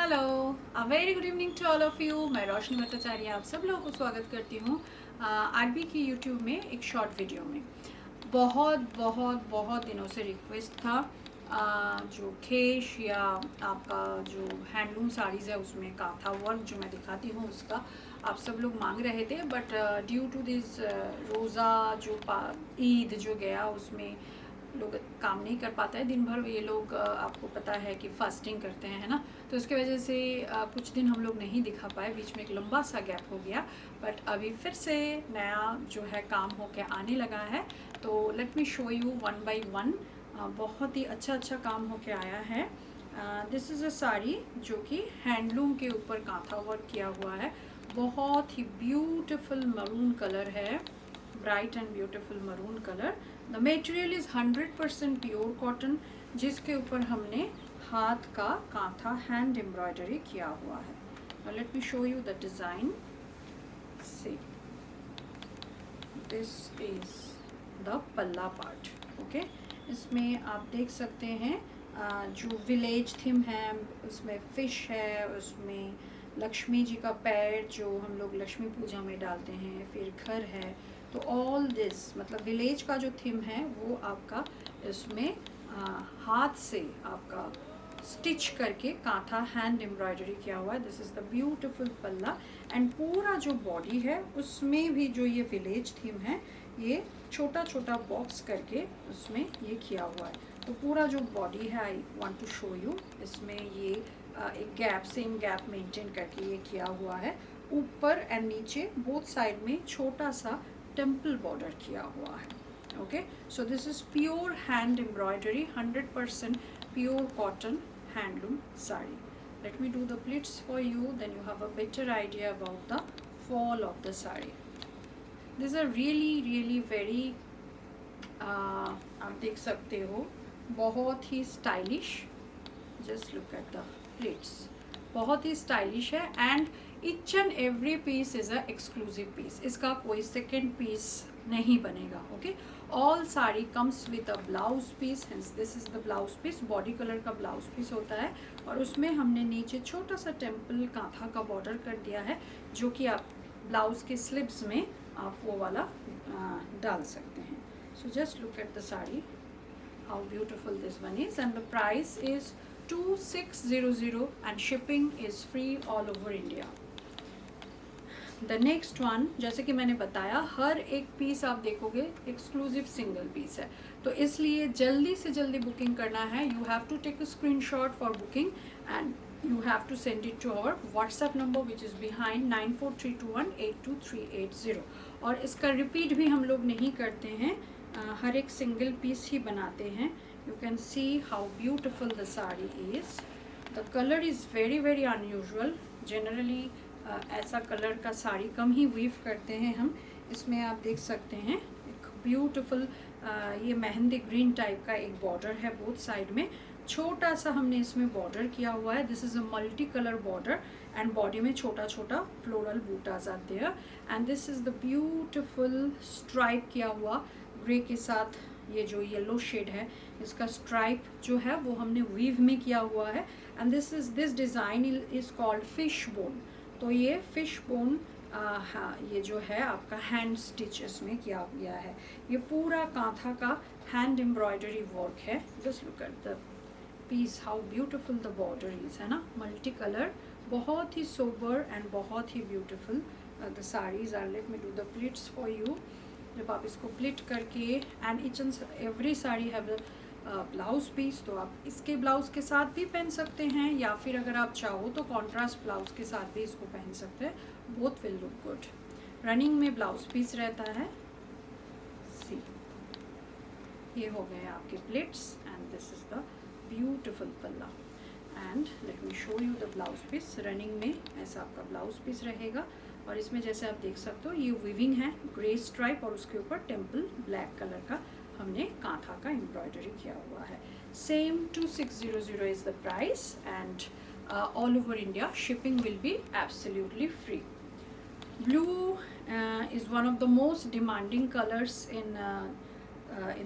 Hello, a very good evening to all of you. मैं रोशनी भट्टाचार्य आप सब लोगों को स्वागत करती हूँ आरबी की यूट्यूब में एक शॉर्ट वीडियो में। बहुत दिनों से रिक्वेस्ट था जो खेश या आपका जो हैंडलूम साड़ीज़ है उसमें कांथा वर्क जो मैं दिखाती हूँ उसका आप सब लोग मांग रहे थे। बट ड्यू टू दिस रोज़ा जो ईद जो गया उसमें लोग काम नहीं कर पाता है दिन भर। ये लोग आपको पता है कि फास्टिंग करते हैं, है ना। तो उसके वजह से कुछ दिन हम लोग नहीं दिखा पाए, बीच में एक लंबा सा गैप हो गया। बट अभी फिर से नया जो है काम होके आने लगा है। तो late me show you one by one. बहुत ही अच्छा काम होके आया है। दिस इज़ अ साड़ी जो कि हैंडलूम के ऊपर कांथा वर्क किया हुआ है। बहुत ही ब्यूटीफुल मरून कलर है, bright and beautiful maroon colour. The material is 100% pure cotton, जिसके ऊपर हमने हाथ का कांथा हैंड एम्ब्रॉयडरी किया हुआ है। Let me show you the design. See, this is the पल्ला पार्ट। ओके, इसमें आप देख सकते हैं जो विलेज थीम है उसमें फ़िश है, उसमें लक्ष्मी जी का पैर जो हम लोग लक्ष्मी पूजा में डालते हैं, फिर घर है। तो ऑल दिस मतलब विलेज का जो थीम है वो आपका इसमें हाथ से आपका स्टिच करके कांथा हैंड एम्ब्रॉयडरी किया हुआ है। दिस इज़ द ब्यूटीफुल पल्ला। एंड पूरा जो बॉडी है उसमें भी जो ये विलेज थीम है ये छोटा बॉक्स करके उसमें ये किया हुआ है। तो पूरा जो बॉडी है I want to show you, इसमें ये एक गैप सेम गैप मेंटेन करके ये किया हुआ है। ऊपर एंड नीचे बोथ साइड में छोटा सा टेम्पल बॉर्डर किया हुआ है। Okay, so this is pure hand embroidery, 100% pure cotton handloom sari. Let me do the pleats for you, then you have a better idea about the fall of the sari. These are really very आप देख सकते हो बहुत ही stylish. Just look at the pleats, बहुत ही stylish है। And each and every piece is a exclusive piece, इसका कोई सेकेंड पीस नहीं बनेगा। Okay, all sari comes with a blouse piece, hence this is the blouse piece. Body colour का blouse piece होता है और उसमें हमने नीचे छोटा सा टेम्पल कांथा का बॉर्डर कर दिया है, जो कि आप ब्लाउज के स्लिप्स में आप वो वाला डाल सकते हैं। So just look at the sari, how beautiful this one is, and the price is 2600 and shipping is free all over India. The next one, जैसे कि मैंने बताया हर एक पीस आप देखोगे एक्सक्लूसिव सिंगल पीस है, तो इसलिए जल्दी से जल्दी बुकिंग करना है। You have to take a screenshot for booking and you have to send it to our WhatsApp number which is behind 9432182380। और इसका रिपीट भी हम लोग नहीं करते हैं, हर एक सिंगल पीस ही बनाते हैं। You can see how beautiful the sari is. The colour is very unusual. Generally ऐसा कलर का साड़ी कम ही वीव करते हैं हम। इसमें आप देख सकते हैं एक ब्यूटिफुल ये मेहंदी ग्रीन टाइप का एक बॉर्डर है बोथ साइड में। छोटा सा हमने इसमें बॉर्डर किया हुआ है। This is a multi colour border and body में छोटा फ्लोरल बूटाज आते हैं। And this is the beautiful stripe किया हुआ ग्रे के साथ, ये जो येलो शेड है इसका स्ट्राइप जो है वो हमने वीव में किया हुआ है। And this design is called fish bone. तो ये फिश बोन हाँ, ये जो है आपका हैंड स्टिच इसमें किया गया है। ये पूरा कांथा का हैंड एम्ब्रॉयडरी वर्क है। Just look at the piece, how beautiful the border is, है ना, मल्टी कलर, बहुत ही सोबर एंड बहुत ही beautiful the saris are. Let me do the pleats for you. जब आप इसको प्लिट करके and each and every sari have blouse piece, तो आप इसके ब्लाउज के साथ भी पहन सकते हैं या फिर अगर आप चाहो तो कॉन्ट्रास्ट ब्लाउज के साथ भी इसको पहन सकते हैं। Both will look good. Running में ब्लाउज पीस रहता है। सी, ये हो गए आपके pleats and this is the beautiful palla. And let me show you the blouse piece. Running में ऐसा आपका ब्लाउज पीस रहेगा और इसमें जैसे आप देख सकते हो ये वीविंग है, ग्रे स्ट्राइप और उसके ऊपर टेम्पल ब्लैक कलर का हमने कांथा का एम्ब्रॉयडरी किया हुआ है। Same 2600 is the price and all over India shipping will be absolutely free. Blue is one of the most demanding colors in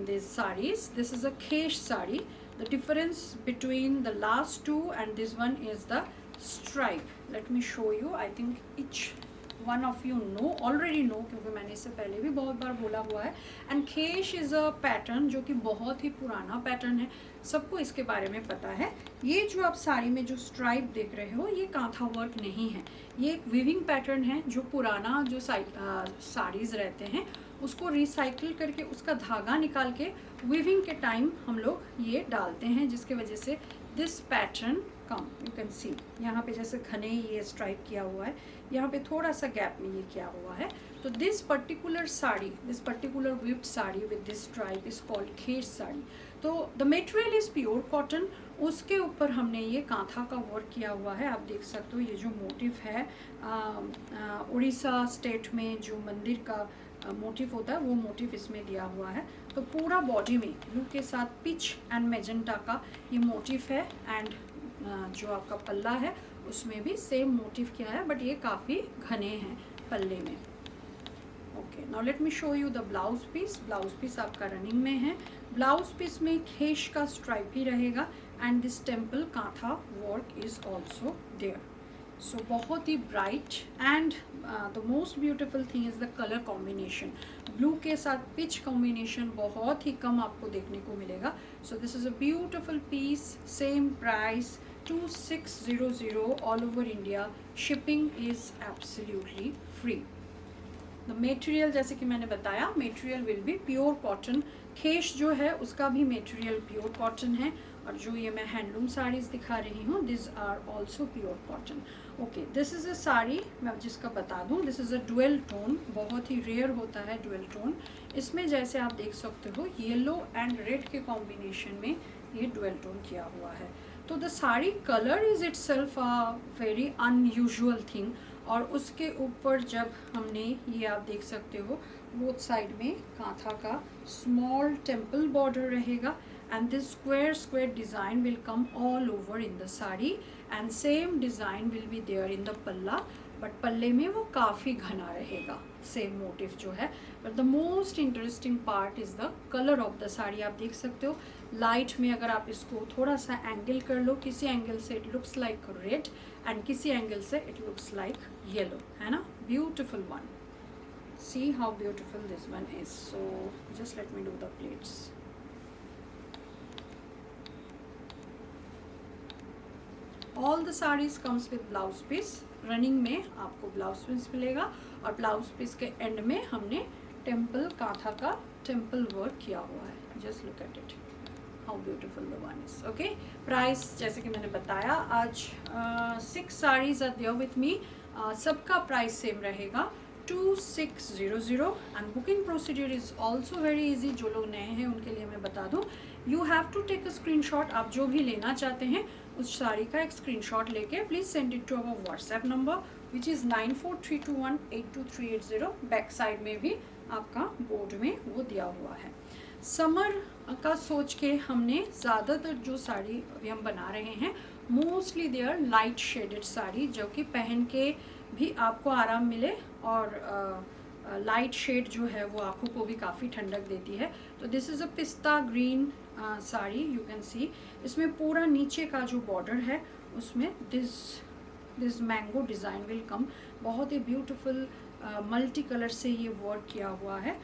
these sarees. This is a Kesh saree. The difference between the last two and this one is the stripe. Let me show you. I think each one of you already know, क्योंकि मैंने इससे पहले भी बहुत बार बोला हुआ है. And खेश is a pattern जो कि बहुत ही पुराना पैटर्न है, सबको इसके बारे में पता है. ये जो आप साड़ी में जो स्ट्राइप देख रहे हो, ये कांथा वर्क नहीं है, ये एक वीविंग पैटर्न है. जो पुराना जो साड़ीज़ रहते हैं उसको रिसाइकिल करके उसका धागा निकाल के वीविंग के टाइम हम लोग ये डालते हैं, जिसके वजह से this pattern come. You can see यहाँ पे जैसे घने ये स्ट्राइप किया हुआ है, यहाँ पे थोड़ा सा गैप में ये किया हुआ है. तो this particular sari, this particular whipped sari with this stripe is called khesh sari. तो the material is pure cotton, उसके ऊपर हमने ये कांथा का वर्क किया हुआ है. आप देख सकते हो ये जो मोटिव है उड़ीसा स्टेट में जो मंदिर का मोटिव होता है वो मोटिव इसमें दिया हुआ है. तो पूरा बॉडी में ब्लू के साथ पिच एंड मेजेंटा का ये मोटिव है. एंड जो आपका पल्ला है उसमें भी सेम मोटिव किया है, बट ये काफ़ी घने हैं पल्ले में. Okay, now let me show you the blouse piece. Blouse piece आपका रनिंग में है. ब्लाउज पीस में खेश का स्ट्राइप ही रहेगा and this temple kantha work is also there. So बहुत ही bright and the most beautiful thing is the colour combination. Blue के साथ पिच कॉम्बिनेशन बहुत ही कम आपको देखने को मिलेगा. So this is a beautiful piece. Same price 2600 all over India. Shipping is absolutely free. The material जैसे कि मैंने बताया, material will be pure cotton. Khesh जो है उसका भी मटेरियल प्योर कॉटन है, और जो ये मैं हैंडलूम साड़ीज़ दिखा रही हूँ this are also pure cotton. Okay, this is a sari मैं जिसका बता दूँ, this is a dual tone. बहुत ही रेयर होता है डुअल टोन. इसमें जैसे आप देख सकते हो येलो एंड रेड के कॉम्बिनेशन में ये डुअल टोन किया हुआ है. तो the sari colour is itself a very unusual thing. और उसके ऊपर जब हमने ये आप देख सकते हो बोथ साइड में कांथा का स्मॉल टेम्पल बॉर्डर रहेगा. and this square design will come all over in the sari and same design will be there in the palla, but पल्ले में वो काफ़ी घना रहेगा सेम मोटिव जो है. But the most interesting part is the colour of the sari. आप देख सकते हो लाइट में अगर आप इसको थोड़ा सा एंगल कर लो, किसी एंगल से it looks like red and किसी एंगल से इट लुक्स लाइक येलो, है ना. Beautiful one. See how beautiful this one is. So just let me do the pleats. All the sarees comes with blouse piece. Running में आपको blouse piece मिलेगा और blouse piece के and में हमने temple kantha का टेम्पल वर्क किया हुआ है. Just look at it how beautiful the one is. Okay, price जैसे कि मैंने बताया आज 6 saris are there with me. सबका प्राइस सेम रहेगा 2600 and booking procedure is also very easy. जो लोग नए हैं उनके लिए मैं बता दूँ, you have to take a screenshot. आप जो भी लेना चाहते हैं उस साड़ी का एक स्क्रीनशॉट लेके please send it to our WhatsApp number which is 9432182380. Back side में भी आपका बोर्ड में वो दिया हुआ है. समर का सोच के हमने ज़्यादातर जो साड़ी अभी हम बना रहे हैं mostly they are light shaded sari, जो कि पहन के भी आपको आराम मिले और लाइट शेड जो है वो आँखों को भी काफ़ी ठंडक देती है. तो दिस इज़ अ पिस्ता green sari. You can see इसमें पूरा नीचे का जो बॉर्डर है उसमें this mango design will come. बहुत ही ब्यूटीफुल मल्टी कलर से ये वर्क किया हुआ है.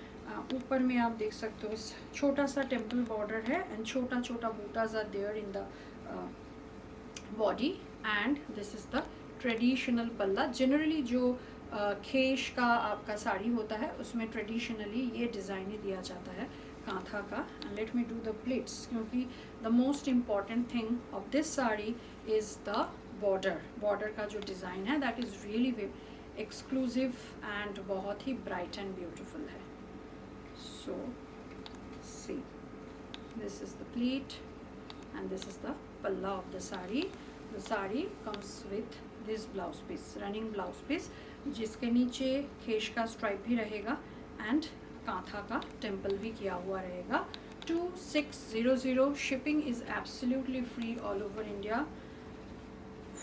ऊपर में आप देख सकते हो छोटा सा टेम्पल बॉर्डर है एंड छोटा छोटा butas are there in the body and this is the traditional palla. Generally जो खेश का आपका साड़ी होता है उसमें ट्रेडिशनली ये डिज़ाइन ही दिया जाता है कांथा का. And let me do the pleats, क्योंकि the most important thing of this sari is the border. Border का जो डिज़ाइन है that is really exclusive and बहुत ही ब्राइट एंड ब्यूटिफुल है. So see this is the pleat and this is the palla of the sari. The sari comes with this blouse piece, running blouse piece, जिसके नीचे खेश का stripe भी रहेगा and kantha का temple भी किया हुआ रहेगा. 2600. Shipping is absolutely free all over India.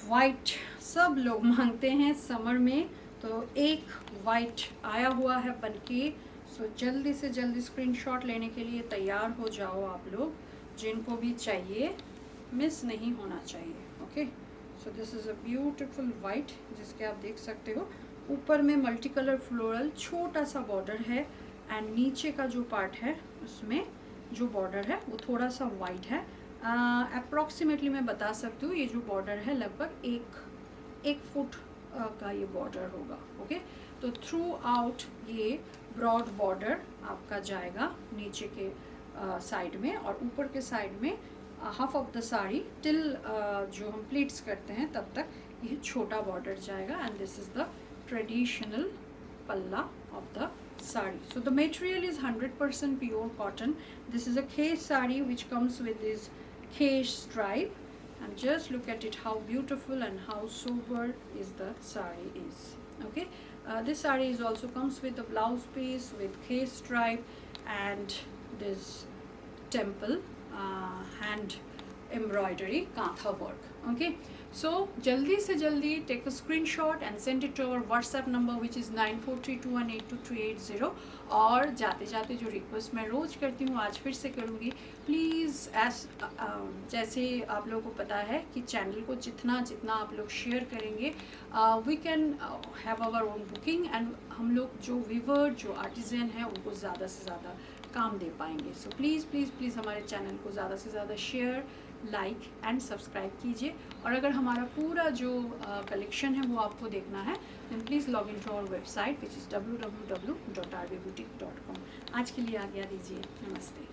White सब लोग मांगते हैं समर में, तो एक वाइट आया हुआ है बनके. सो जल्दी से जल्दी स्क्रीनशॉट लेने के लिए तैयार हो जाओ आप लोग, जिनको भी चाहिए, मिस नहीं होना चाहिए. Okay, so this is a beautiful white, जिसके आप देख सकते हो ऊपर में मल्टी कलर फ्लोरल छोटा सा बॉर्डर है, एंड नीचे का जो पार्ट है उसमें जो बॉर्डर है वो थोड़ा सा वाइट है। अप्रॉक्सीमेटली मैं बता सकती हूँ ये जो बॉर्डर है लगभग एक फुट का ये बॉर्डर होगा। ओके, तो थ्रू आउट ये ब्रॉड बॉर्डर आपका जाएगा नीचे के साइड में, और ऊपर के साइड में half of the sari till जो हम प्लीट्स करते हैं तब तक ये छोटा बॉर्डर जाएगा, and this is the traditional पल्ला of the sari. So the material is 100% pure cotton. This is a khesh sari which comes with this khesh stripe, and just look at it how beautiful and how sober is the sari is. Okay, this sari is also comes with a blouse piece with khesh stripe and this temple hand embroidery kantha work. Okay, so jaldi se jaldi take a screenshot and send it to our WhatsApp number which is 9432182380. और जाते जाते जो request मैं रोज़ करती हूँ आज फिर से करूँगी, प्लीज़ जैसे आप लोगों को पता है कि चैनल को जितना जितना आप लोग शेयर करेंगे we can have our own booking, and हम लोग जो वीवर जो आर्टिजन है उनको ज़्यादा से ज़्यादा काम दे पाएंगे। सो प्लीज़ प्लीज़ प्लीज़ हमारे चैनल को ज़्यादा से ज़्यादा शेयर, लाइक एंड सब्सक्राइब कीजिए। और अगर हमारा पूरा जो कलेक्शन है वो आपको देखना है then please log in to our website which is www.rboutique.com। आज के लिए आज्ञा दीजिए, नमस्ते।